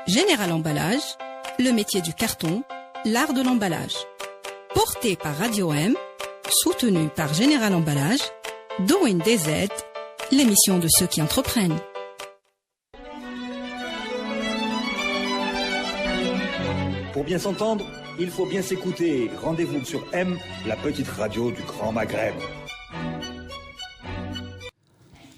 Général Emballage, le métier du carton, l'art de l'emballage. Porté par Radio M, soutenu par Général Emballage, Doing DZ, l'émission de ceux qui entreprennent. Pour bien s'entendre, il faut bien s'écouter. Rendez-vous sur M, la petite radio du Grand Maghreb.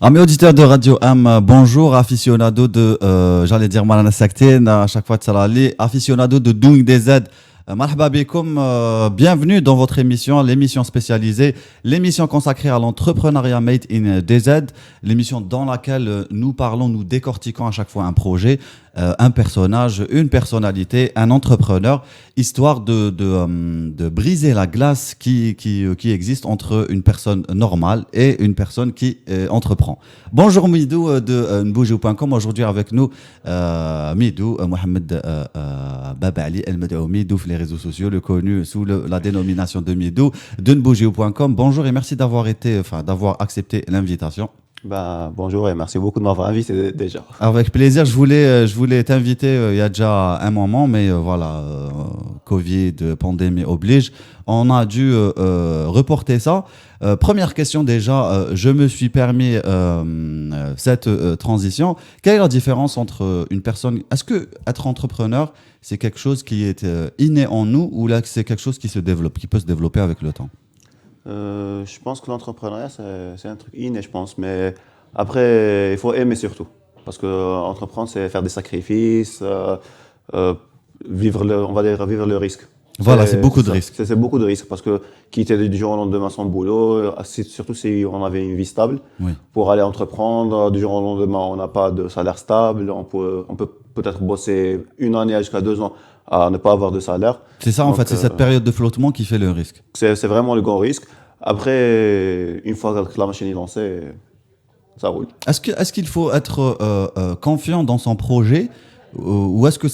Amis auditeurs de Radio M, bonjour, aficionado de, j'allais dire Malana Saktin, à chaque fois de Salali, aficionado de Doing DZ. Marhaba bikoum, bienvenue dans votre émission, l'émission spécialisée, l'émission consacrée à l'entrepreneuriat made in DZ, l'émission dans laquelle nous parlons, nous décortiquons à chaque fois un projet, un personnage, une personnalité, un entrepreneur, histoire de briser la glace qui existe entre une personne normale et une personne qui entreprend. Bonjour Midou de Nboujou.com, aujourd'hui avec nous Midou, Mohamed Babali El Medoumi, Midou les réseaux sociaux, le connu sous la dénomination de Midou de Nboujou.com. Bonjour et merci d'avoir accepté l'invitation. Bonjour et merci beaucoup de m'avoir invité déjà. Avec plaisir, je voulais t'inviter il y a déjà un moment, mais voilà, Covid, pandémie oblige, on a dû reporter ça. Première question déjà, je me suis permis cette transition. Quelle est la différence entre une personne, est-ce que être entrepreneur, c'est quelque chose qui est inné en nous ou là c'est quelque chose qui se développe, qui peut se développer avec le temps? Je pense que l'entrepreneuriat, c'est un truc inné, je pense. Mais après, il faut aimer surtout. Parce que entreprendre, c'est faire des sacrifices, vivre le risque. Voilà, c'est beaucoup de risques. C'est beaucoup de risques. Parce que quitter du jour au lendemain son boulot, surtout si on avait une vie stable, oui. Pour aller entreprendre, du jour au lendemain, on n'a pas de salaire stable. On peut peut-être bosser 1 année jusqu'à 2 ans à ne pas avoir de salaire. C'est ça, en fait, c'est cette période de flottement qui fait le risque. C'est vraiment le grand risque. Après, une fois que la machine est lancée, ça roule. Est-ce qu'il faut être confiant dans son projet ou est-ce que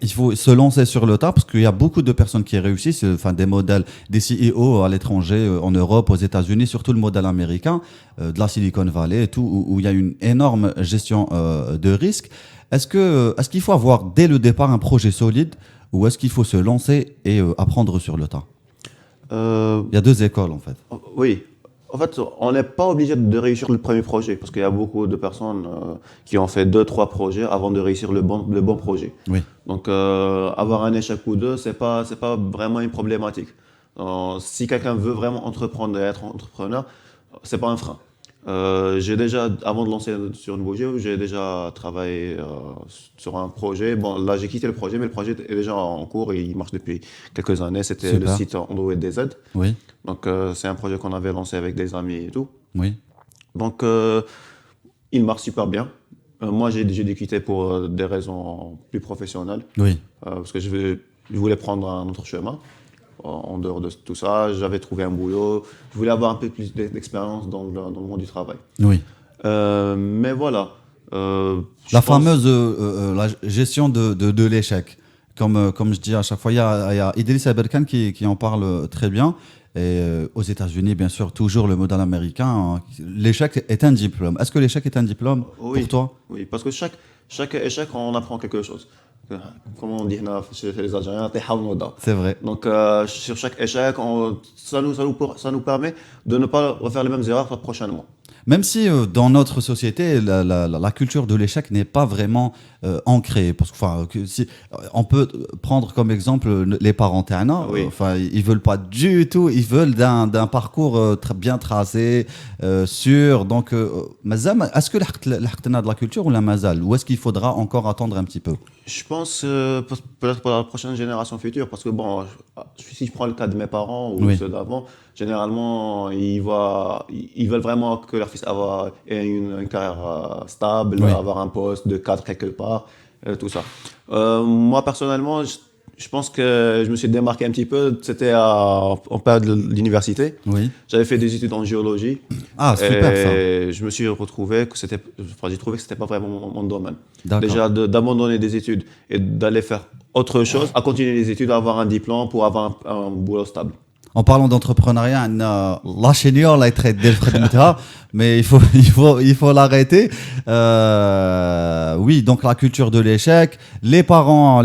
il faut se lancer sur le tas? Parce qu'il y a beaucoup de personnes qui réussissent, enfin des modèles, des CEO à l'étranger, en Europe, aux États-Unis, surtout le modèle américain, de la Silicon Valley et tout, où il y a une énorme gestion de risque. Est-ce qu'il faut avoir dès le départ un projet solide ou est-ce qu'il faut se lancer et apprendre sur le tas? Il y a 2 écoles en fait. Oui. En fait, on n'est pas obligé de réussir le premier projet parce qu'il y a beaucoup de personnes qui ont fait 2-3 projets avant de réussir le bon projet. Oui. Donc, avoir un échec ou 2, c'est pas vraiment une problématique. Si quelqu'un veut vraiment entreprendre et être entrepreneur, c'est pas un frein. J'ai déjà, avant de lancer sur Nboujou, j'ai déjà travaillé sur un projet. Bon, là, j'ai quitté le projet, mais le projet est déjà en cours et il marche depuis quelques années. C'était Super. le site Android DZ. Oui. Donc, c'est un projet qu'on avait lancé avec des amis et tout. Oui. Donc, il marche super bien. Moi, j'ai dû quitter pour des raisons plus professionnelles. Oui. Parce que je voulais prendre un autre chemin. En dehors de tout ça, j'avais trouvé un boulot. Je voulais avoir un peu plus d'expérience dans le monde du travail. Oui. Mais voilà. La fameuse la gestion de l'échec. Comme je dis à chaque fois, il y a Idriss Aberkan qui en parle très bien. Et aux États-Unis, bien sûr, toujours le modèle américain. Hein, l'échec est un diplôme. Est-ce que l'échec est un diplôme pour toi? Oui, parce que chaque échec, on apprend quelque chose. Comme on dit chez les Algériens, c'est vrai. Donc, sur chaque échec, ça nous permet de ne pas refaire les mêmes erreurs prochainement. Même si dans notre société, la culture de l'échec n'est pas vraiment ancrée. Parce que, si, on peut prendre comme exemple les parents Tana. Oui. Ils veulent pas du tout. Ils veulent d'un parcours bien tracé, sûr. Donc, est-ce que l'haqtena de la culture ou la mazal? Ou est-ce qu'il faudra encore attendre un petit peu? Je pense peut-être pour la prochaine génération future. Parce que bon, si je prends le cas de mes parents ou ceux d'avant, généralement, ils veulent vraiment que leur fils ait une carrière stable, avoir un poste de cadre quelque part, tout ça. Moi, personnellement, je pense que je me suis démarqué un petit peu. C'était en période de l'université. Oui. J'avais fait des études en géologie. Ah, super ça. Et je me suis retrouvé que j'ai trouvé que c'était pas vraiment mon domaine. D'accord. Déjà, d'abandonner des études et d'aller faire autre chose, à continuer les études, à avoir un diplôme pour avoir un boulot stable. En parlant d'entrepreneuriat, la chaîne là est très mais il faut l'arrêter. Oui, donc la culture de l'échec, les parents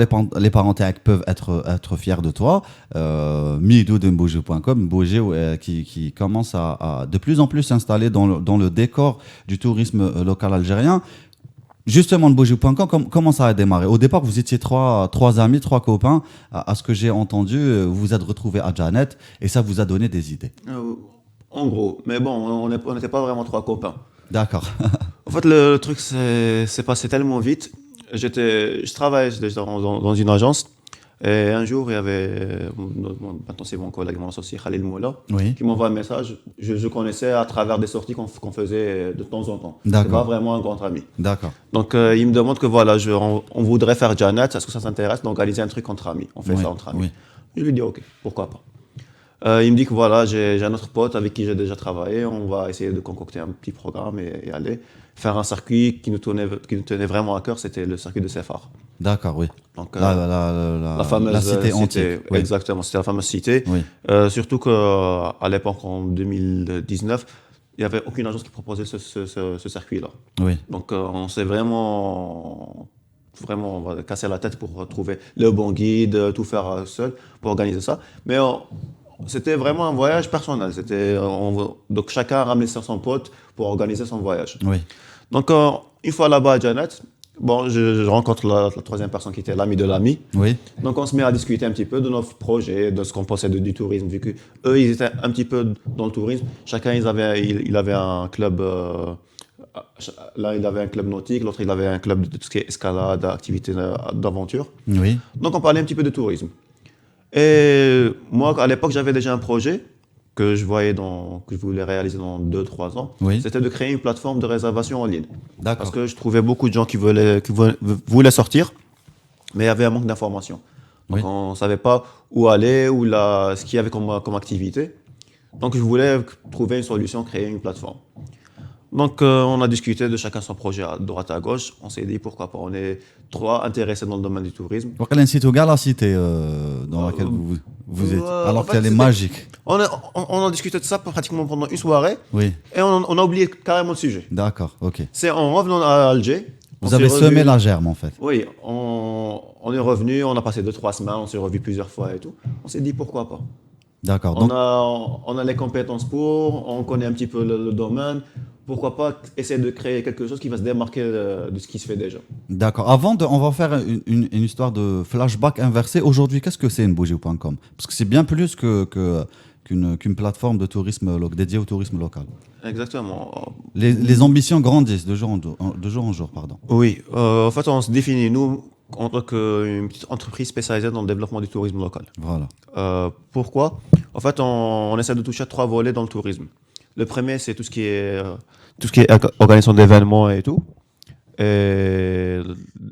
tech peuvent être fiers de toi. Midou de Mbogé.com, Mbogé qui commence à de plus en plus s'installer dans le décor du tourisme local algérien. Justement, le Mbogé.com, comment ça a démarré? Au départ, vous étiez trois amis, trois copains. À ce que j'ai entendu, vous vous êtes retrouvés à Janet et ça vous a donné des idées. En gros, mais bon, on n'était pas vraiment trois copains. D'accord. En fait, le truc c'est passé tellement vite. Je travaillais déjà dans une agence. Et un jour, il y avait, maintenant c'est mon collègue, mon associé Khalil Moula, Oui. qui m'envoie un message. Je connaissais à travers des sorties qu'on faisait de temps en temps. D'accord. C'est pas vraiment un grand ami. D'accord. Donc il me demande que voilà, on voudrait faire Janet, est-ce que ça s'intéresse d'organiser un truc entre amis? On fait ça entre amis. Oui. Je lui dis ok, pourquoi pas. Il me dit que voilà, j'ai un autre pote avec qui j'ai déjà travaillé, on va essayer de concocter un petit programme et aller faire un circuit qui nous tenait vraiment à cœur, c'était le circuit de Sefar. D'accord, oui. Donc, La fameuse cité antique. Oui. Exactement, c'était la fameuse cité. Oui. Surtout qu'à l'époque, en 2019, il n'y avait aucune agence qui proposait ce circuit-là. Oui. Donc on s'est vraiment on va casser la tête pour trouver le bon guide, tout faire seul pour organiser ça. Mais c'était vraiment un voyage personnel. Donc chacun a ramené son pote pour organiser son voyage. Oui. Donc une fois là-bas à Janet, bon, je rencontre la troisième personne qui était l'ami de l'ami. Oui. Donc on se met à discuter un petit peu de nos projets, de ce qu'on pensait du tourisme, vu qu'eux, ils étaient un petit peu dans le tourisme. Chacun, il avait un club. L'un, il avait un club nautique, l'autre, il avait un club de tout ce qui est escalade, activité d'aventure. Oui. Donc on parlait un petit peu de tourisme. Et moi, à l'époque, j'avais déjà un projet que je voulais réaliser dans 2-3 ans. Oui. C'était de créer une plateforme de réservation en ligne. D'accord. Parce que je trouvais beaucoup de gens qui voulaient sortir, mais il y avait un manque d'informations. Donc Oui. on ne savait pas où aller, ce qu'il y avait comme activité. Donc je voulais trouver une solution, créer une plateforme. Donc on a discuté de chacun son projet à droite à gauche. On s'est dit pourquoi pas. On est trois intéressés dans le domaine du tourisme. Donc, quelle est la cité dans laquelle vous êtes, alors qu'elle est magique. On a discuté de ça pratiquement pendant une soirée. Oui. Et on a oublié carrément le sujet. D'accord, ok. C'est en revenant à Alger. Vous avez semé la germe, en fait. Oui, on est revenu, on a passé 2-3 semaines, on s'est revu plusieurs fois et tout. On s'est dit pourquoi pas. D'accord. On a les compétences on connaît un petit peu le domaine. Pourquoi pas essayer de créer quelque chose qui va se démarquer de ce qui se fait déjà. D'accord. On va faire une histoire de flashback inversé. Aujourd'hui, qu'est-ce que c'est Mbogé.com? Parce que c'est bien plus qu'une plateforme de tourisme dédiée au tourisme local. Exactement. Les ambitions grandissent de jour en jour. Pardon. Oui. En fait, on se définit, nous, en tant qu'une petite entreprise spécialisée dans le développement du tourisme local. Voilà. Pourquoi? En fait, on essaie de toucher 3 volets dans le tourisme. Le premier, c'est tout ce qui est organisation d'événements et tout. Et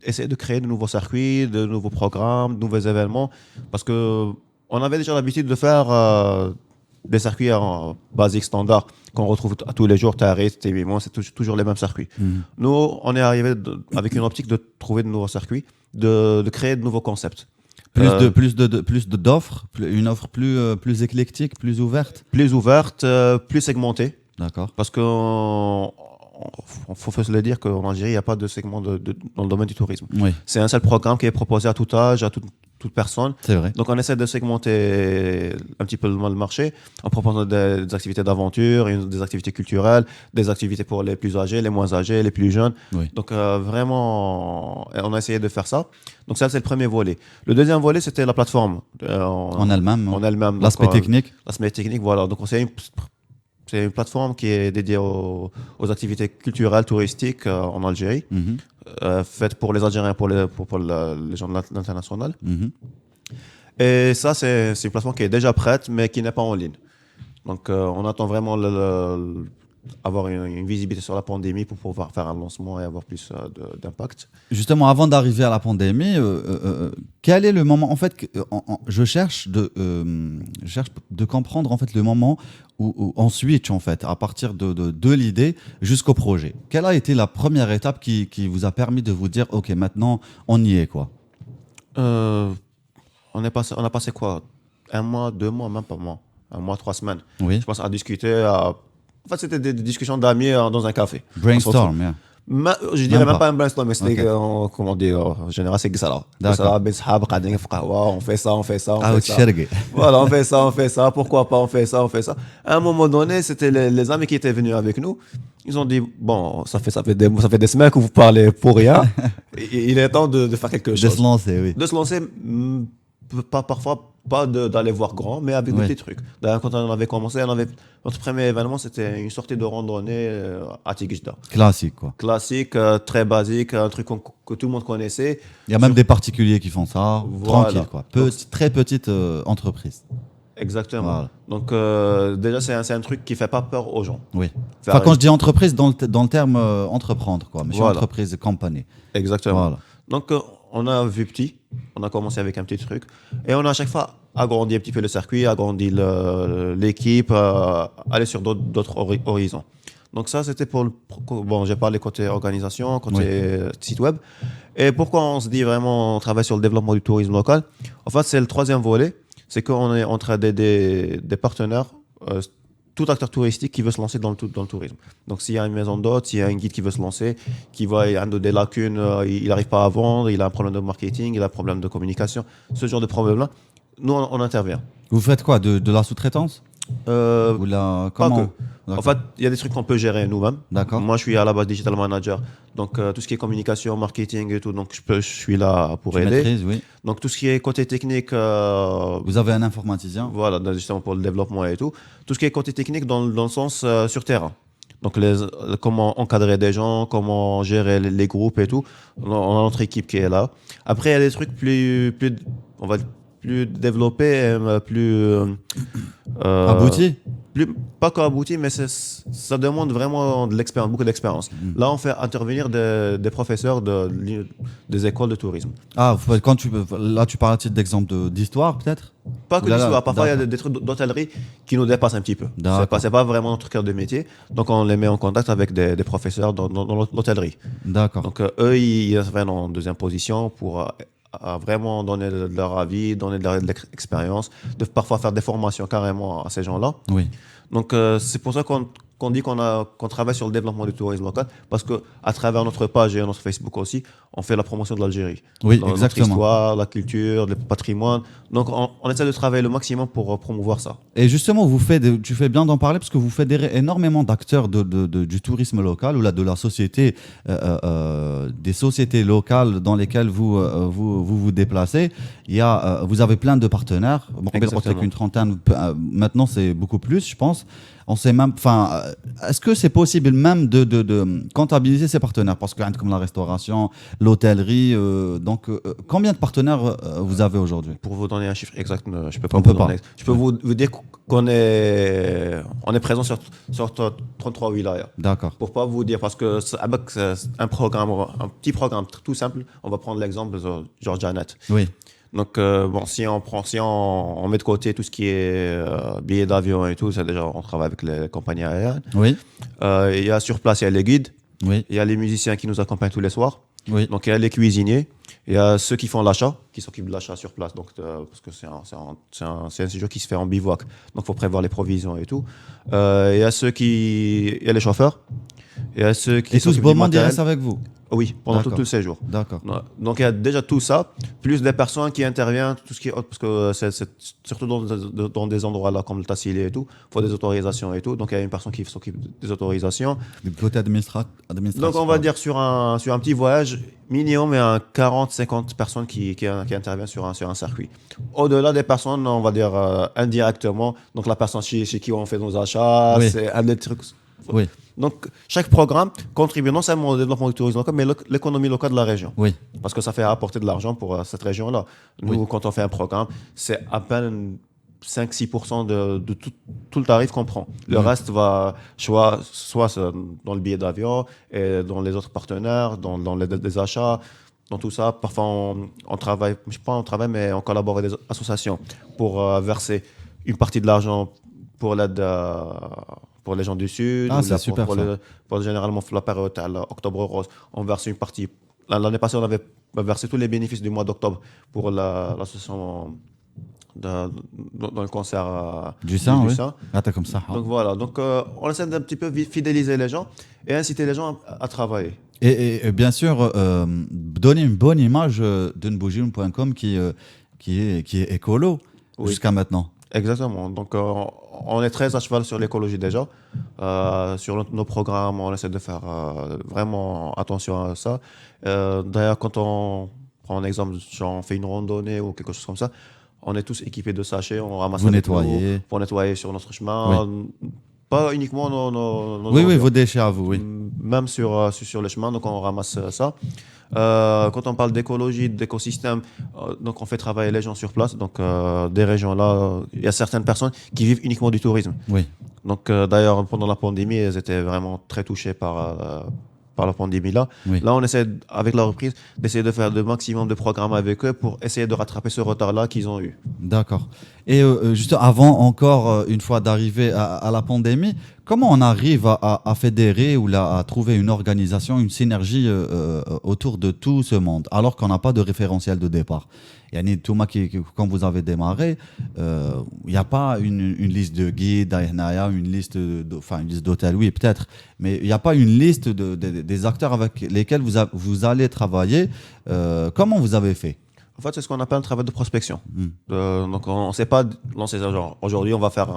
essayer de créer de nouveaux circuits, de nouveaux programmes, de nouveaux événements. Parce qu'on avait déjà l'habitude de faire des circuits basiques, standards, qu'on retrouve tous les jours, Tarit, Témimon, c'est toujours les mêmes circuits. Nous, on est arrivé avec une optique de trouver de nouveaux circuits, de créer de nouveaux concepts. Plus d'offres, une offre plus éclectique, plus ouverte. Plus ouverte, plus segmentée. D'accord. Parce qu'il faut se le dire qu'en Algérie, il n'y a pas de segment dans le domaine du tourisme. Oui. C'est un seul programme qui est proposé à tout âge, à toute personne. C'est vrai. Donc on essaie de segmenter un petit peu le marché en proposant des activités d'aventure, des activités culturelles, des activités pour les plus âgés, les moins âgés, les plus jeunes. Oui. Donc vraiment, on a essayé de faire ça. Donc ça, c'est le premier volet. Le deuxième volet, c'était la plateforme. En elle-même. L'aspect technique. L'aspect technique, voilà. Donc c'est une plateforme qui est dédiée aux activités culturelles, touristiques en Algérie, faite pour les Algériens, pour les gens de l'international. Et ça, c'est une plateforme qui est déjà prête, mais qui n'est pas en ligne. Donc, on attend vraiment avoir une visibilité sur la pandémie pour pouvoir faire un lancement et avoir plus d'impact. Justement, avant d'arriver à la pandémie, quel est le moment? En fait, je cherche de comprendre en fait le moment où on switch en fait à partir de l'idée jusqu'au projet. Quelle a été la première étape qui vous a permis de vous dire ok, maintenant on y est quoi? On a passé quoi? 1 mois, 2 mois, même pas moi. un mois, 3 semaines. Oui. Je pense à discuter. En fait, c'était des discussions d'amis dans un café. Brainstorm, yeah. Je dirais même pas. pas un brainstorm, mais c'était, Ok. comment dire, en général, c'est Gisala. D'accord. On fait ça, on fait ça, on Ah, fait ça. Tchergé. Voilà, on fait ça, pourquoi pas, on fait ça, on fait ça. À un moment donné, c'était les amis qui étaient venus avec nous. Ils ont dit, bon, ça fait des semaines que vous parlez pour rien. Il est temps de faire quelque De chose. se lancer, oui. De se lancer, parfois pas d'aller voir grand, mais avec des Oui. petits trucs. D'ailleurs, quand on avait commencé, notre premier événement, c'était une sortie de randonnée à Tigijda. Classique, quoi. Classique, très basique, un truc que tout le monde connaissait. Il y a même des particuliers qui font ça, Voilà. tranquille, quoi. Très petite entreprise. Exactement. Voilà. Donc, déjà, c'est un truc qui fait pas peur aux gens. Oui. Faire Enfin, quand une- je dis entreprise, dans le terme entreprendre, quoi. Mais Voilà. entreprise, compagnie. Exactement. Voilà. Donc, on a vu petit, on a commencé avec un petit truc, et on a à chaque fois agrandi un petit peu le circuit, agrandi l'équipe, aller sur d'autres horizons. Donc ça, c'était pour bon, j'ai parlé côté organisation, côté site web. Et pourquoi on se dit vraiment, on travaille sur le développement du tourisme local? En fait, c'est le troisième volet, c'est qu'on est en train d'aider des partenaires, tout acteur touristique qui veut se lancer dans le tourisme. Donc, s'il y a une maison d'hôtes, s'il y a un guide qui veut se lancer, qui voit il y a des lacunes, il n'arrive pas à vendre, il a un problème de marketing, il a un problème de communication, ce genre de problème-là, nous, on intervient. Vous faites quoi? De la sous-traitance? Ou la... Pas Comment? que. En fait, il y a des trucs qu'on peut gérer nous-mêmes. D'accord. Moi, je suis à la base digital manager. Donc, tout ce qui est communication, marketing et tout, donc je suis là pour Tu aider. maîtrises, oui. Donc, tout ce qui est côté technique, Vous avez un informaticien? voilà, justement pour le développement et tout. Tout ce qui est côté technique dans le sens sur terrain. Donc, comment encadrer des gens, comment gérer les groupes et tout. On a notre équipe qui est là. Après, il y a des trucs on va dire, plus développés, Abouti? pas qu'abouti, mais ça demande vraiment de l'expérience, beaucoup d'expérience. Là, on fait intervenir des professeurs des écoles de tourisme. Ah, là, tu parles à titre d'exemple d'histoire, peut-être? Pas que Là, là, l'histoire, parfois il y a d'accord. des trucs d'hôtellerie qui nous dépassent un petit peu. D'accord. C'est pas vraiment notre cœur de métier, donc on les met en contact avec des professeurs dans l'hôtellerie. D'accord. Donc eux, ils reviennent en deuxième position pour à vraiment donner de leur avis, donner de leur expérience, de parfois faire des formations carrément à ces gens-là. Oui. Donc c'est pour ça qu'on dit qu'on travaille sur le développement du tourisme local, parce que à travers notre page et notre Facebook aussi, on fait la promotion de l'Algérie. Oui, Notre exactement. histoire, la culture, le patrimoine. Donc on essaie de travailler le maximum pour promouvoir ça. Et justement, tu fais bien d'en parler parce que vous fédérez énormément d'acteurs du tourisme local ou de la société, des sociétés locales dans lesquelles vous déplacez. Vous avez plein de partenaires. Bon, Exactement. qu'une trentaine. Maintenant, c'est beaucoup plus, je pense. On sait même, enfin, est-ce que c'est possible même de comptabiliser ces partenaires? Parce que comme la restauration, l'hôtellerie, combien de partenaires vous avez aujourd'hui? Pour vous donner un chiffre exact, je peux pas On vous peut pas. donner. Je peux vous dire qu'on est présent sur 33 wilayas. D'accord. Pour pas vous dire, parce que c'est un petit programme tout simple. On va prendre l'exemple de Georgianet. Oui. Donc, si on met de côté tout ce qui est billets d'avion et tout, c'est déjà, on travaille avec les compagnies aériennes. Oui. Il y a sur place, il y a les guides, Oui. il y a les musiciens qui nous accompagnent tous les soirs. Oui. Donc, il y a les cuisiniers, il y a ceux qui font l'achat, qui s'occupent de l'achat sur place. Donc, parce que c'est un séjour qui se fait en bivouac. Donc, il faut prévoir les provisions et tout. Il y a il y a les chauffeurs. Il y a ceux qui Et tout ce s'occupent beau du monde il matériel. reste avec vous? Oui, pendant D'accord. tout le séjour. D'accord. Donc il y a déjà tout ça, plus des personnes qui interviennent, tout ce qui est autre, parce que c'est surtout dans des endroits là comme le Tassili et tout, il faut des autorisations et tout. Donc il y a une personne qui s'occupe des autorisations. Du côté administratif. Donc on va dire sur un petit voyage, minimum il y a 40-50 personnes qui interviennent sur un circuit. Au-delà des personnes, on va dire indirectement, donc la personne chez qui on fait nos achats, Oui. c'est un des trucs. Oui. Donc, chaque programme contribue non seulement au développement du tourisme local, mais l'économie locale de la région. Oui. Parce que ça fait apporter de l'argent pour cette région-là. Nous, Oui. quand on fait un programme, c'est à peine 5-6% de tout le tarif qu'on prend. Le reste va soit dans le billet d'avion, et dans les autres partenaires, dans les achats, dans tout ça. Parfois, on travaille, je sais pas on travaille, mais on collabore avec des associations pour verser une partie de l'argent pour l'aide pour les gens du Sud. Ah, ou c'est super, pour ça. pour généralement la période Octobre Rose, on verse une partie. L'année passée, on avait versé tous les bénéfices du mois d'octobre pour l'association dans le cancer du sein. Oui. sein. Ah, t'as comme ça. Donc voilà, donc on essaie d'un petit peu fidéliser les gens et inciter les gens à travailler. Et bien sûr, donner une bonne image de Nboujim.com qui est écolo jusqu'à maintenant. Exactement. Donc, on est très à cheval sur l'écologie déjà. Sur nos programmes, on essaie de faire vraiment attention à ça. D'ailleurs, quand on prend un exemple, genre on fait une randonnée ou quelque chose comme ça, on est tous équipés de sachets, on ramasse Vous nettoyez. pour nettoyer sur notre chemin. Oui. Pas uniquement nos oui, vos déchets à vous, oui. Même sur le chemin, donc on ramasse ça. Quand on parle d'écologie, d'écosystème, donc on fait travailler les gens sur place. Donc des régions là, il y a certaines personnes qui vivent uniquement du tourisme. Oui. Donc d'ailleurs pendant la pandémie, elles étaient vraiment très touchées par la pandémie là. Oui. Là, on essaie avec la reprise d'essayer de faire le maximum de programmes avec eux pour essayer de rattraper ce retard là qu'ils ont eu. D'accord. Et juste avant encore une fois d'arriver à la pandémie, comment on arrive à fédérer ou à trouver une organisation, une synergie autour de tout ce monde, alors qu'on n'a pas de référentiel de départ? Yani, Touma, quand vous avez démarré, il n'y a pas une liste de guides, une liste d'hôtels, oui, peut-être, mais il n'y a pas une liste des acteurs avec lesquels vous allez travailler. Comment vous avez fait? En fait, c'est ce qu'on appelle un travail de prospection. Donc, on ne sait pas lancer ça. Genre, aujourd'hui, on va faire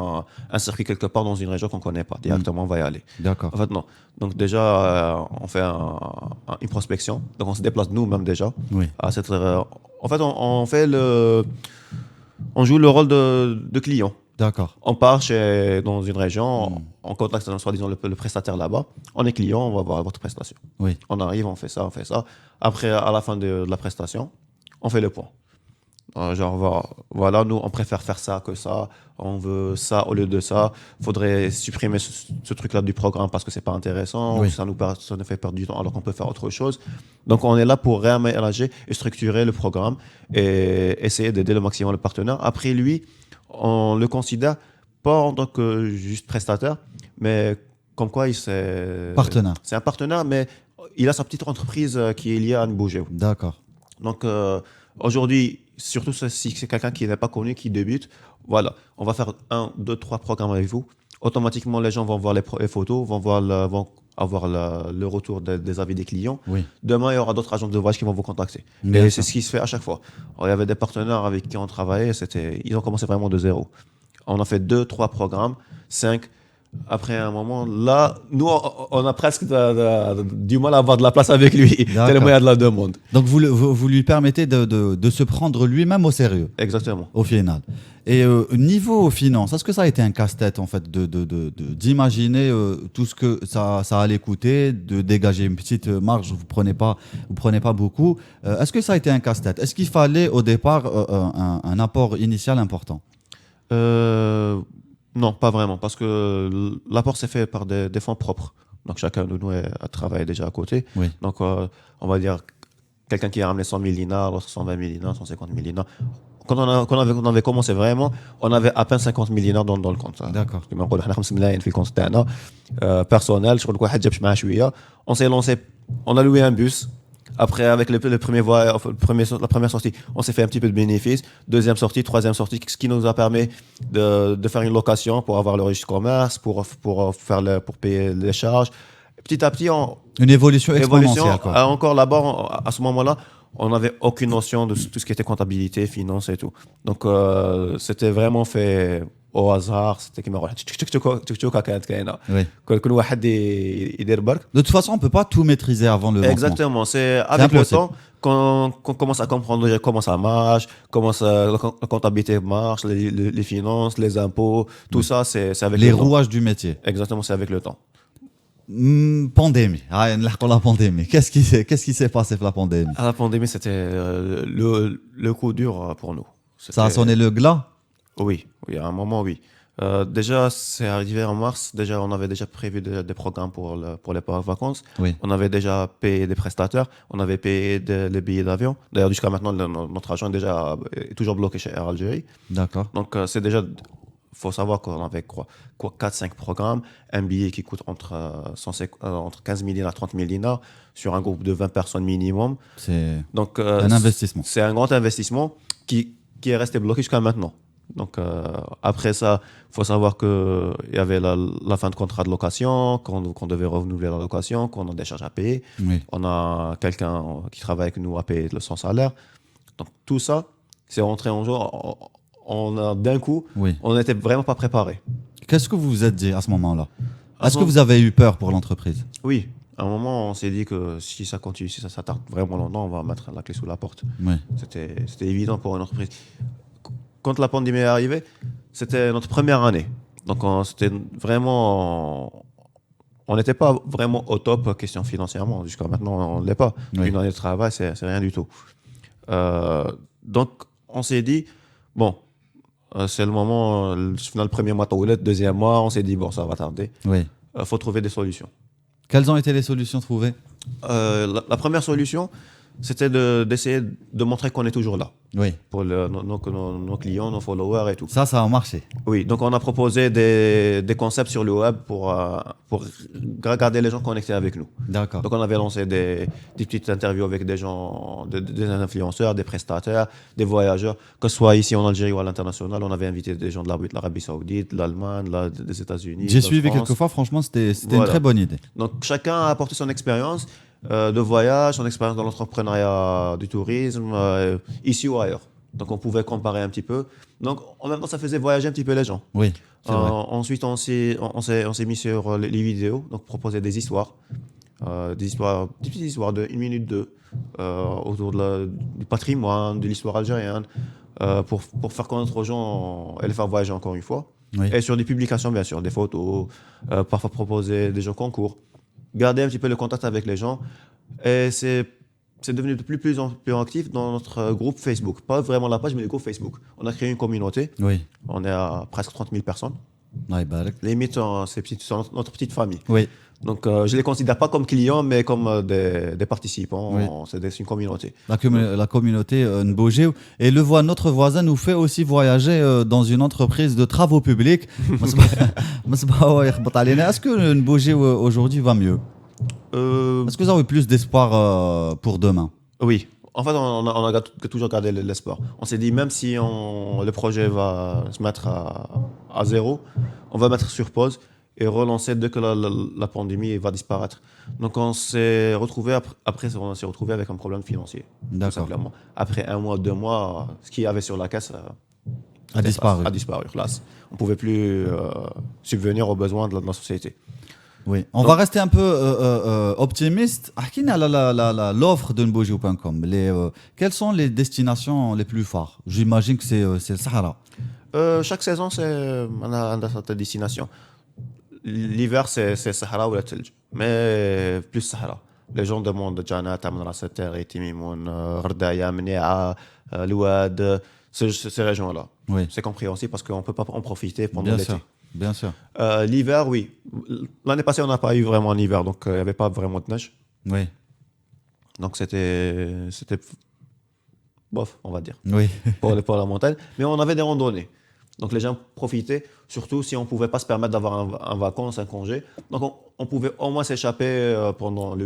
un circuit quelque part dans une région qu'on ne connaît pas. Directement, on va y aller. D'accord. En fait, non. Donc, déjà, on fait une prospection. Donc, on se déplace nous-mêmes déjà. Oui. En fait, on joue le rôle de client. D'accord. On part dans une région, on contacte soi-disant le prestataire là-bas. On est client, on va voir votre prestation. Oui. On arrive, on fait ça. Après, à la fin de la prestation, on fait le point. Voilà, nous, on préfère faire ça que ça. On veut ça au lieu de ça. Il faudrait supprimer ce truc-là du programme parce que c'est pas intéressant. Oui. Ça nous fait perdre du temps alors qu'on peut faire autre chose. Donc, on est là pour réaménager et structurer le programme et essayer d'aider le maximum le partenaire. Après, lui, on le considère pas en tant que juste prestataire, mais comme quoi partenaire. C'est un partenaire, mais il a sa petite entreprise qui est liée à Nboujim. D'accord. Donc, aujourd'hui, surtout si c'est quelqu'un qui n'est pas connu, qui débute, voilà, on va faire 1, 2, 3 programmes avec vous. Automatiquement, les gens vont voir les photos, vont avoir le retour des avis des clients. Oui. Demain, il y aura d'autres agents de voyage qui vont vous contacter. Bien et sûr. c'est ce qui se fait à chaque fois. Alors, il y avait des partenaires avec qui on travaillait, ils ont commencé vraiment de zéro. On a fait 2, 3 programmes, 5. Après un moment, là, nous, on a presque du mal à avoir de la place avec lui, tellement il y a de la demande. Donc, vous lui permettez de se prendre lui-même au sérieux. Exactement. Au final. Et niveau finance, est-ce que ça a été un casse-tête, en fait, d'imaginer tout ce que ça allait coûter, de dégager une petite marge, vous prenez pas beaucoup. Est-ce que ça a été un casse-tête? Est-ce qu'il fallait, au départ, un apport initial important? Non, pas vraiment, parce que l'apport s'est fait par des fonds propres. Donc, chacun de nous a travaillé déjà à côté. Oui. Donc, on va dire, quelqu'un qui a ramené 100 000 dinars, l'autre 120 000 dinars, 150 000 dinars. Quand on avait commencé vraiment, on avait à peine 50 000 dinars dans le compte. D'accord. Personnel, on s'est lancé, on a loué un bus. Après, avec la première sortie, on s'est fait un petit peu de bénéfices. Deuxième sortie, troisième sortie, ce qui nous a permis de faire une location pour avoir le registre commerce, pour payer les charges. Petit à petit, une évolution exponentielle. Encore là-bas, à ce moment-là, on n'avait aucune notion de tout ce qui était comptabilité, finance et tout. Donc, c'était vraiment fait au hasard. C'était qui Oui. De toute façon, on ne peut pas tout maîtriser avant le lancement. Exactement. C'est avec le temps qu'on commence à comprendre déjà comment ça marche, comment la comptabilité marche, les finances, les impôts, tout ça, c'est avec le temps. Les rouages du métier. Exactement, c'est avec le temps. Pandémie. La pandémie. Qu'est-ce qui s'est passé pour la pandémie? La pandémie, c'était le coup dur pour nous. Ça a sonné le glas? Oui, à un moment, oui. Déjà, c'est arrivé en mars. Déjà, on avait déjà prévu des programmes pour les vacances. Oui. On avait déjà payé des prestataires. On avait payé les billets d'avion. D'ailleurs, jusqu'à maintenant, notre agent est toujours bloqué chez Air Algérie. D'accord. Donc, c'est déjà... Il faut savoir qu'on avait 4-5 programmes, un billet qui coûte entre 15 000 dinars et 30 000 dinars sur un groupe de 20 personnes minimum. C'est donc un investissement. C'est un grand investissement qui est resté bloqué jusqu'à maintenant. Donc, après ça, il faut savoir qu'il y avait la fin de contrat de location, qu'on devait renouveler la location, qu'on a des charges à payer. Oui. On a quelqu'un qui travaille avec nous à payer son salaire. Donc, tout ça, c'est rentré en jeu. On a d'un coup, Oui. on n'était vraiment pas préparé. Qu'est-ce que vous vous êtes dit à ce moment-là? À Est-ce ce que vous avez eu peur pour l'entreprise? Oui, à un moment, on s'est dit que si ça continue, si ça tarde vraiment longtemps, on va mettre la clé sous la porte. Oui. C'était évident pour une entreprise. Quand la pandémie est arrivée, c'était notre première année. Donc, c'était vraiment. On n'était pas vraiment au top question financièrement. Jusqu'à maintenant, on ne l'est pas. Oui. Une année de travail, c'est rien du tout. Donc, on s'est dit, bon, c'est le moment, le premier mois, le deuxième mois, on s'est dit, bon, ça va tarder. Oui. Faut trouver des solutions. Quelles ont été les solutions trouvées? La première solution, c'était d'essayer de montrer qu'on est toujours là Oui. pour nos clients, nos followers et tout. Ça a marché. Oui, donc on a proposé des concepts sur le web pour garder les gens connectés avec nous. D'accord. Donc on avait lancé des petites interviews avec des gens, des influenceurs, des prestataires, des voyageurs, que ce soit ici en Algérie ou à l'international. On avait invité des gens de l'Arabie Saoudite, de l'Allemagne, des États-Unis. J'ai de suivi France. quelques fois, franchement, c'était Voilà. une très bonne idée. Donc chacun a apporté son expérience de voyage, son expérience dans l'entrepreneuriat du tourisme, ici ou ailleurs. Donc on pouvait comparer un petit peu. Donc en même temps, ça faisait voyager un petit peu les gens. Oui, c'est vrai. Ensuite, on s'est mis sur les vidéos, donc proposer des histoires, des petites histoires de 1 minute 2 autour du patrimoine, de l'histoire algérienne, pour faire connaître aux gens et les faire voyager encore une fois. Oui. Et sur des publications, bien sûr, des photos, parfois proposer des jeux concours, garder un petit peu le contact avec les gens. Et c'est devenu de plus en plus actif dans notre groupe Facebook. Pas vraiment la page, mais le groupe Facebook. On a créé une communauté. Oui. On est à presque 30 000 personnes. Ouais, barak. Limite, c'est notre petite famille. Oui. Donc, je ne les considère pas comme clients, mais comme des participants. Oui. C'est une communauté. La communauté Nbogé. Et notre voisin nous fait aussi voyager dans une entreprise de travaux publics. Est-ce que Nbogé aujourd'hui va mieux? Est-ce que vous avez plus d'espoir pour demain? Oui. En fait, on a toujours gardé l'espoir. On s'est dit, même si le projet va se mettre à zéro, on va mettre sur pause et relancer dès que la pandémie va disparaître. Donc, on s'est retrouvé avec un problème financier. D'accord. Tout simplement. Après 1 mois, 2 mois, ce qu'il y avait sur la caisse A disparu. A disparu. Là, on ne pouvait plus subvenir aux besoins de la société. Oui. On va rester un peu optimiste. L'offre de nbogio.com. Quelles sont les destinations les plus phares? J'imagine que c'est le Sahara. Chaque saison, on a sa destination. L'hiver, c'est Sahara ou la Telj. Mais plus Sahara. Les gens demandent Jana, Tamra, Sater, Timimoun, Rdaya, Mnia, Louad, ces régions-là. Oui. C'est compréhensible parce qu'on ne peut pas en profiter pendant l'été. Bien sûr. L'hiver, oui. L'année passée, on n'a pas eu vraiment un hiver, donc il n'y avait pas vraiment de neige. Oui. Donc c'était bof, on va dire, Oui. pour la montagne. Mais on avait des randonnées. Donc les gens profitaient, surtout si on ne pouvait pas se permettre d'avoir un vacances, un congé. Donc on pouvait au moins s'échapper pendant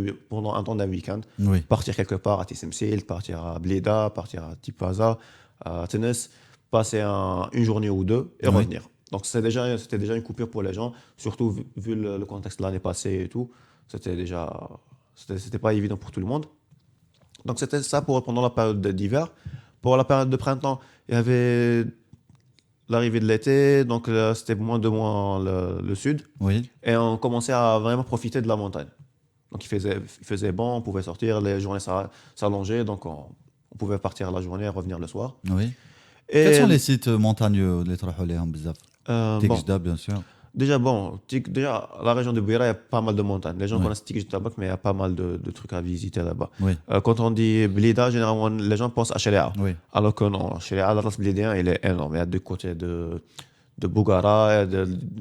un temps d'un week-end. Oui. Partir quelque part à Tissemsil, partir à Blida, partir à Tipaza, à Tennis, passer une journée ou deux et revenir. Donc c'était déjà une coupure pour les gens, surtout vu le contexte de l'année passée et tout. C'était pas évident pour tout le monde. Donc c'était ça pendant la période d'hiver. Pour la période de printemps, il y avait l'arrivée de l'été, donc là, c'était moins le sud. Oui. Et on commençait à vraiment profiter de la montagne. Donc il faisait bon, on pouvait sortir, les journées s'allongeaient, donc on pouvait partir la journée et revenir le soir. Oui. Et quels sont les sites montagneux les Traholéham Bzaf? Tikjda, bien sûr. Déjà, la région de Bouira, il y a pas mal de montagnes. Les gens connaissent Tikjda, mais il y a pas mal de trucs à visiter là-bas. Oui. Quand on dit Blida, généralement, les gens pensent à Cheléa. Oui. Alors que non, Cheléa, l'Atlas blidéen, il est énorme. Il y a deux côtés de Bougara.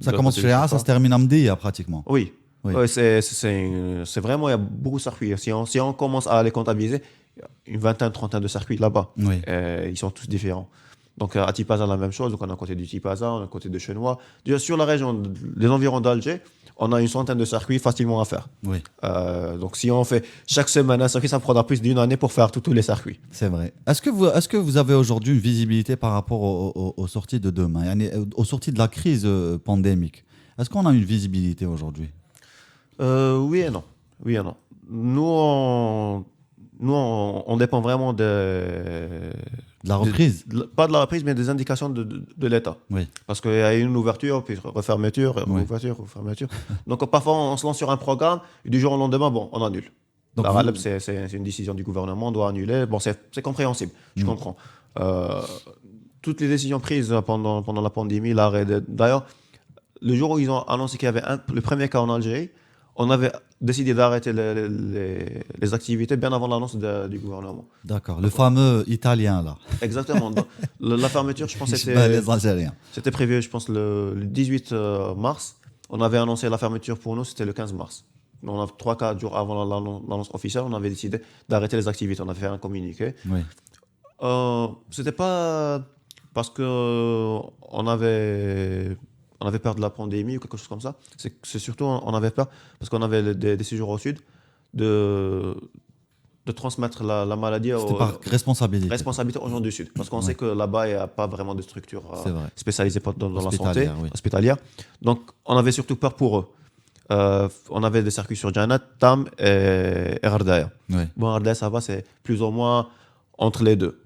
Ça commence Cheléa, ça se termine à Mdia, pratiquement. Oui. Oui. C'est vraiment, il y a beaucoup de circuits. Si on commence à les comptabiliser, il y a une vingtaine, trentaine de circuits là-bas. Oui. Ils sont tous différents. Donc à Tipaza, la même chose. Donc on est à côté du Tipaza, on est à côté de Chenois. Déjà, sur la région, les environs d'Alger, on a une centaine de circuits facilement à faire. Oui. Donc si on fait chaque semaine un circuit, ça prendra plus d'une année pour faire tous les circuits. C'est vrai. Est-ce que vous avez aujourd'hui une visibilité par rapport aux sorties de demain, aux sorties de la crise pandémique? Est-ce qu'on a une visibilité aujourd'hui? Oui et non. Oui et non. Nous, on dépend vraiment De la reprise? pas de la reprise, mais des indications de l'État. Oui. Parce qu'il y a une ouverture, puis refermeture, Oui. ouverture, refermeture. Donc parfois, on se lance sur un programme, et du jour au lendemain, bon, on annule. Donc La RALEP, c'est une décision du gouvernement, on doit annuler. Bon, c'est compréhensible, je comprends. Toutes les décisions prises pendant la pandémie, l'arrêt d'ailleurs, le jour où ils ont annoncé qu'il y avait le premier cas en Algérie, on avait décidé d'arrêter les activités bien avant l'annonce du gouvernement. D'accord. Le fameux italien, là. Exactement. Donc, la fermeture, je pense, Les Algériens. c'était prévu, je pense, le 18 mars. On avait annoncé la fermeture pour nous, c'était le 15 mars. On a 3-4 jours avant l'annonce officielle, on avait décidé d'arrêter les activités. On avait fait un communiqué. Oui. C'était pas parce que on avait peur de la pandémie ou quelque chose comme ça. C'est surtout, on avait peur parce qu'on avait des séjours au sud de transmettre la maladie C'était par responsabilité. aux gens du sud. Parce qu'on sait que là-bas, il n'y a pas vraiment de structure spécialisée dans la santé hospitalière. Donc, on avait surtout peur pour eux. On avait des circuits sur Janat, Tam et Ardaya. Oui. Bon, Ardaya, ça va, c'est plus ou moins entre les deux.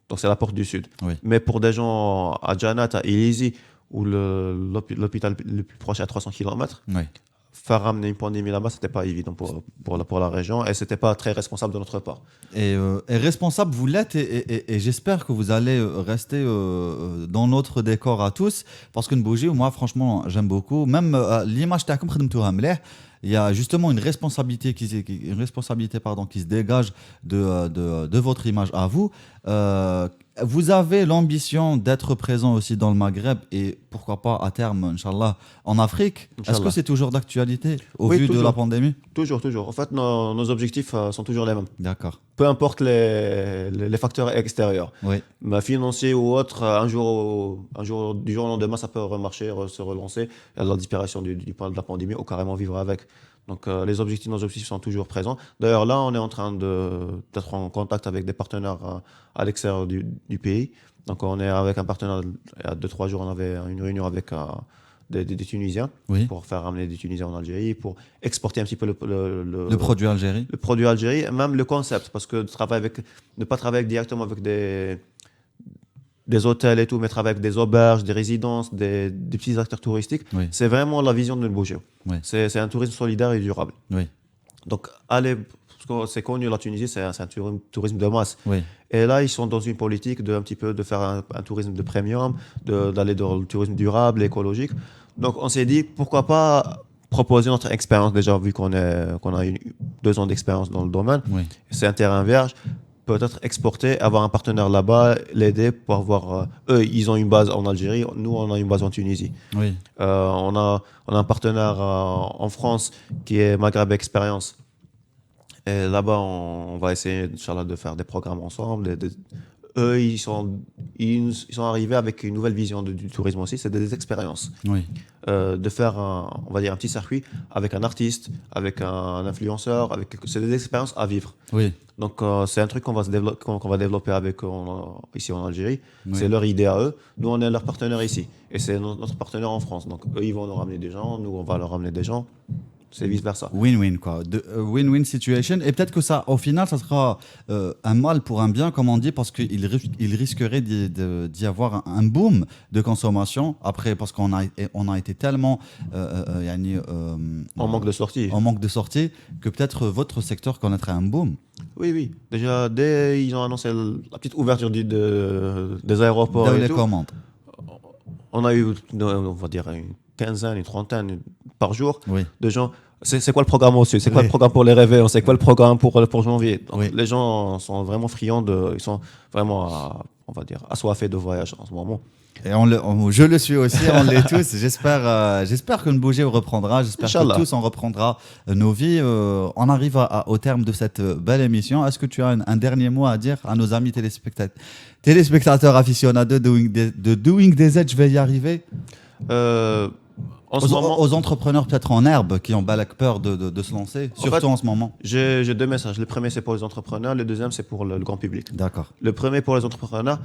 Donc, c'est la porte du sud. Oui. Mais pour des gens à Janat, à Ilizi, où l'hôpital le plus proche est à 300 km, Oui. faire ramener une pandémie là-bas, c'était pas évident pour la région et c'était pas très responsable de notre part. Et responsable, vous l'êtes et j'espère que vous allez rester dans notre décor à tous parce qu'une bougie, moi franchement j'aime beaucoup. Même l'image تاعكم خدمتوها مليح. Il y a justement une responsabilité qui se dégage de votre image à vous. Vous avez l'ambition d'être présent aussi dans le Maghreb et pourquoi pas à terme, Inch'Allah, en Afrique. Est-ce que c'est toujours d'actualité au vu toujours. de la pandémie? Toujours. En fait, nos objectifs sont toujours les mêmes. D'accord. Peu importe les facteurs extérieurs. Oui. Financiers ou autres, un jour, du jour au lendemain, ça peut remarcher, se relancer. Il y a la disparition de la pandémie ou carrément vivre avec. Donc nos objectifs sont toujours présents. D'ailleurs, là, on est en train d'être en contact avec des partenaires à l'extérieur du pays. Donc on est avec un partenaire, il y a 2-3 jours, on avait une réunion avec des Tunisiens pour faire ramener des Tunisiens en Algérie, pour exporter un petit peu le produit Algérie. Le produit Algérie, même le concept, parce que ne pas travailler directement avec des hôtels et tout, mais travailler avec des auberges, des résidences, des petits acteurs touristiques, c'est vraiment la vision de Bouger. C'est un tourisme solidaire et durable. Oui. Donc, parce que c'est connu, la Tunisie, c'est un tourisme de masse. Oui. Et là, ils sont dans une politique de faire un tourisme de premium, d'aller dans le tourisme durable, écologique. Donc, on s'est dit, pourquoi pas proposer notre expérience, déjà, vu qu'on a eu 2 ans d'expérience dans le domaine. C'est un terrain vierge. Peut-être exporter, avoir un partenaire là-bas, l'aider pour avoir... eux, ils ont une base en Algérie, nous, on a une base en Tunisie. Oui. On a un partenaire en France qui est Maghreb Expérience. Et là-bas, on va essayer, Inch'Allah, de faire des programmes ensemble. Eux, ils sont arrivés avec une nouvelle vision du tourisme aussi, c'est des expériences. Oui. De faire on va dire un petit circuit avec un artiste, avec un influenceur, c'est des expériences à vivre. Oui. Donc c'est un truc qu'on va développer avec ici en Algérie. C'est leur idée à eux. Nous, on est leur partenaire ici. Et c'est notre partenaire en France. Donc eux, ils vont nous ramener des gens, nous, on va leur ramener des gens. C'est vice-versa. Win-win, quoi. Win-win situation. Et peut-être que ça, au final, ça sera un mal pour un bien, comme on dit, parce qu'il risquerait d'y avoir un boom de consommation. Après, parce qu'on a été tellement en manque de sortie. En manque de sortie, que peut-être votre secteur connaîtrait un boom. Oui. Déjà, dès ils ont annoncé la petite ouverture des aéroports Dans et les tout, commandes. on a eu, on va dire, une quinzaine, une trentaine par jour de gens. C'est quoi le programme au sud? C'est quoi le programme pour les réveillons? C'est quoi le programme pour janvier? Donc, les gens sont vraiment friands ils sont vraiment on va dire, assoiffés de voyage en ce moment. Et je le suis aussi, on l'est tous. J'espère que Nbougé reprendra. J'espère Inch'Allah. que tous on reprendra nos vies. On arrive au terme de cette belle émission. Est-ce que tu as un dernier mot à dire à nos amis téléspectateurs aficionados de Doing des Aides? Je vais y arriver. Aux entrepreneurs peut-être en herbe qui ont peur de se lancer, surtout en ce moment. J'ai deux messages. Le premier, c'est pour les entrepreneurs. Le deuxième, c'est pour le grand public. D'accord. Le premier, pour les entrepreneurs,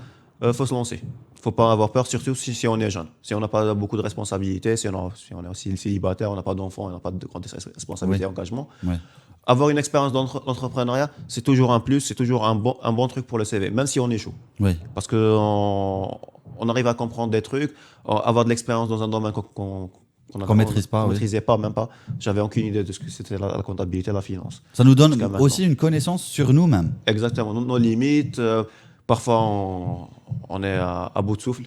faut se lancer. Faut pas avoir peur, surtout si on est jeune. Si on n'a pas beaucoup de responsabilités, si on est aussi célibataire, on n'a pas d'enfants, on n'a pas de grandes responsabilités et engagements. Oui. Avoir une expérience d'entrepreneuriat, c'est toujours un plus, c'est toujours un bon truc pour le CV, même si on échoue. Oui. Parce qu'on arrive à comprendre des trucs, avoir de l'expérience dans un domaine qu'on maîtrise pas. On maîtrisait pas, même pas. J'avais aucune idée de ce que c'était la comptabilité, la finance. Ça nous donne aussi une connaissance sur nous-mêmes. Exactement, nos limites. Parfois, on est à bout de souffle,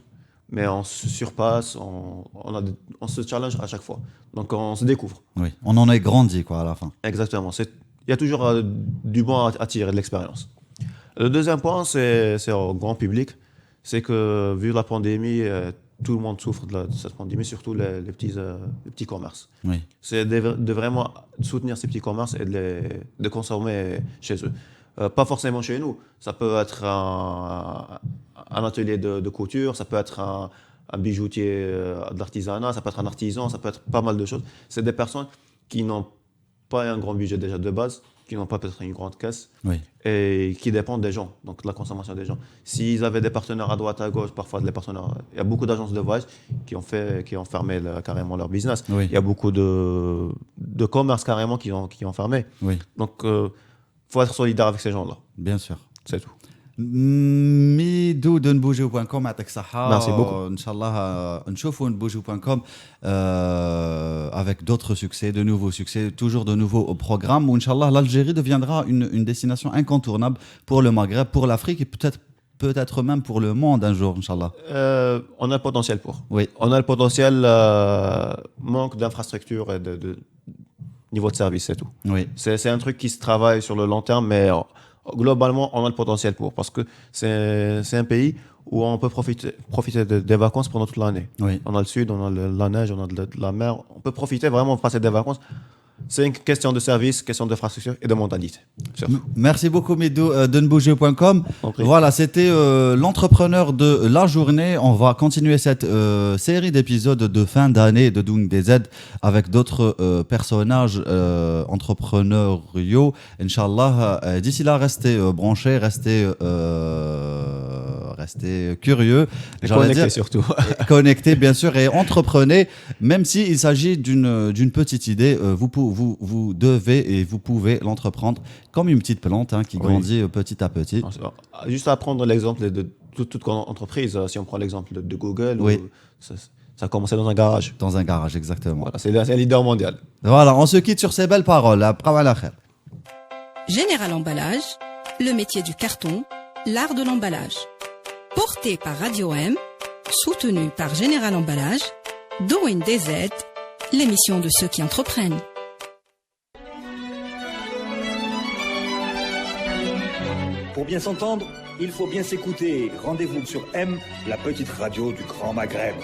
mais on se surpasse, on se challenge à chaque fois. Donc, on se découvre. Oui, on en est grandi, quoi, à la fin. Exactement. Il y a toujours du bon à tirer de l'expérience. Le deuxième point, c'est au grand public. C'est que, vu la pandémie, tout le monde souffre de cette pandémie, surtout les petits commerces. Oui. C'est de vraiment soutenir ces petits commerces et de consommer chez eux. Pas forcément chez nous. Ça peut être un atelier de couture, ça peut être un bijoutier de l'artisanat, ça peut être un artisan, ça peut être pas mal de choses. C'est des personnes qui n'ont pas un grand budget déjà de base, qui n'ont pas peut-être une grande caisse, Oui. et qui dépendent des gens, donc de la consommation des gens. S'ils avaient des partenaires à droite, à gauche, parfois des partenaires, il y a beaucoup d'agences de voyage qui ont fermé carrément leur business. Oui. Il y a beaucoup de commerces carrément qui ont fermé. Oui. Donc, faut être solidaire avec ces gens-là. Bien sûr. C'est tout. ميدو de nbougou.com يعطيك الصحة. Merci beaucoup. Inch'Allah, نشوفوا nbougou.com avec d'autres succès, de nouveaux succès, toujours de nouveaux programmes. Où, Inch'Allah, l'Algérie deviendra une destination incontournable pour le Maghreb, pour l'Afrique et peut-être même pour le monde un jour, Inch'Allah. On a le potentiel pour. Oui. On a le potentiel, manque d'infrastructure et de niveau de service, c'est tout. Oui. C'est un truc qui se travaille sur le long terme, mais globalement, on a le potentiel pour. Parce que c'est un pays où on peut profiter des vacances pendant toute l'année. Oui. On a le sud, on a la neige, on a de la mer. On peut profiter vraiment, passer des vacances. C'est une question de service, question d'infrastructure et de mentalité. Merci beaucoup, Midou, de nbougé.com. Compris. Voilà, c'était l'entrepreneur de la journée. On va continuer cette série d'épisodes de fin d'année de Doing des Aides avec d'autres personnages entrepreneuriaux. Inch'Allah, d'ici là, restez branchés, restez curieux. Et connectés surtout. Connectés, bien sûr, et entreprenez. Même s'il s'agit d'une petite idée, vous devez et vous pouvez l'entreprendre comme une petite plante qui grandit petit à petit. Juste à prendre l'exemple de toute entreprise, si on prend l'exemple de Google, oui. Ça a commencé dans un garage. Dans un garage, exactement. Voilà, c'est un leader mondial. Voilà, on se quitte sur ces belles paroles. Général Emballage, le métier du carton, l'art de l'emballage. Porté par Radio M, soutenu par Général Emballage, Doing des Aides, l'émission de ceux qui entreprennent. Pour bien s'entendre, il faut bien s'écouter. Rendez-vous sur M, la petite radio du Grand Maghreb.